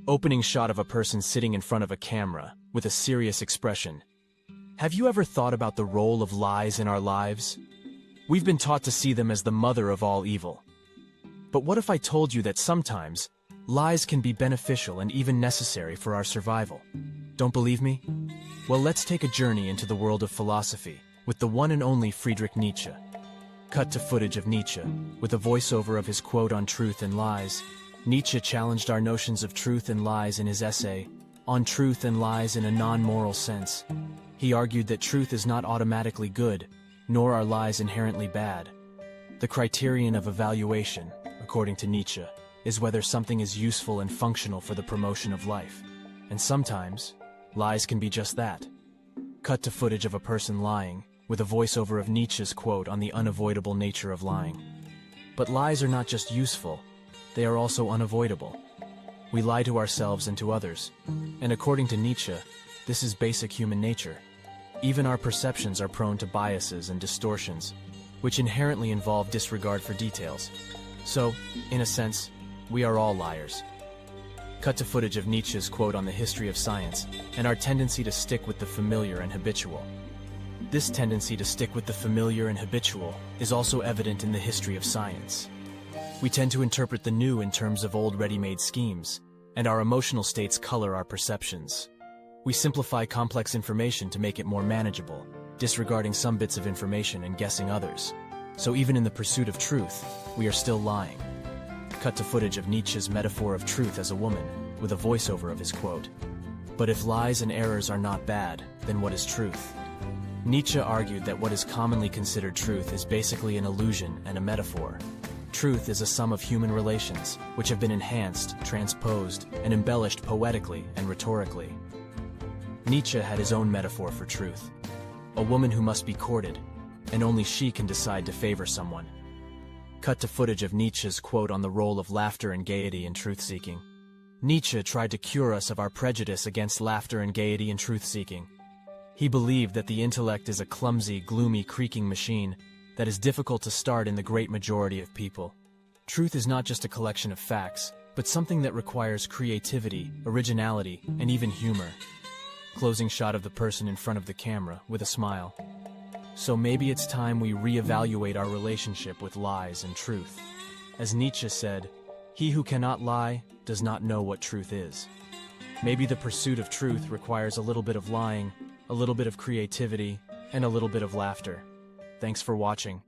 Opening shot of a person sitting in front of a camera, with a serious expression. Have you ever thought about the role of lies in our lives? We've been taught to see them as the mother of all evil. But what if I told you that sometimes, lies can be beneficial and even necessary for our survival? Don't believe me? Well, let's take a journey into the world of philosophy, with the one and only Friedrich Nietzsche. Cut to footage of Nietzsche, with a voiceover of his quote on truth and lies. Nietzsche challenged our notions of truth and lies in his essay, On Truth and Lies in a Non-Moral Sense. He argued that truth is not automatically good, nor are lies inherently bad. The criterion of evaluation, according to Nietzsche, is whether something is useful and functional for the promotion of life. And sometimes, lies can be just that. Cut to footage of a person lying, with a voiceover of Nietzsche's quote on the unavoidable nature of lying. But lies are not just useful, they are also unavoidable. We lie to ourselves and to others, and according to Nietzsche, this is basic human nature. Even our perceptions are prone to biases and distortions, which inherently involve disregard for details. So, in a sense, we are all liars. Cut to footage of Nietzsche's quote on the history of science, and our tendency to stick with the familiar and habitual. This tendency to stick with the familiar and habitual is also evident in the history of science. We tend to interpret the new in terms of old ready-made schemes, and our emotional states color our perceptions. We simplify complex information to make it more manageable, disregarding some bits of information and guessing others. So even in the pursuit of truth, we are still lying. Cut to footage of Nietzsche's metaphor of truth as a woman, with a voiceover of his quote. But if lies and errors are not bad, then what is truth? Nietzsche argued that what is commonly considered truth is basically an illusion and a metaphor. Truth is a sum of human relations, which have been enhanced, transposed, and embellished poetically and rhetorically. Nietzsche had his own metaphor for truth. A woman who must be courted, and only she can decide to favor someone. Cut to footage of Nietzsche's quote on the role of laughter and gaiety in truth-seeking. Nietzsche tried to cure us of our prejudice against laughter and gaiety in truth-seeking. He believed that the intellect is a clumsy, gloomy, creaking machine that is difficult to start in the great majority of people. Truth is not just a collection of facts, but something that requires creativity, originality, and even humor. Closing shot of the person in front of the camera, with a smile. So maybe it's time we reevaluate our relationship with lies and truth. As Nietzsche said, "He who cannot lie does not know what truth is." Maybe the pursuit of truth requires a little bit of lying, a little bit of creativity, and a little bit of laughter. Thanks for watching.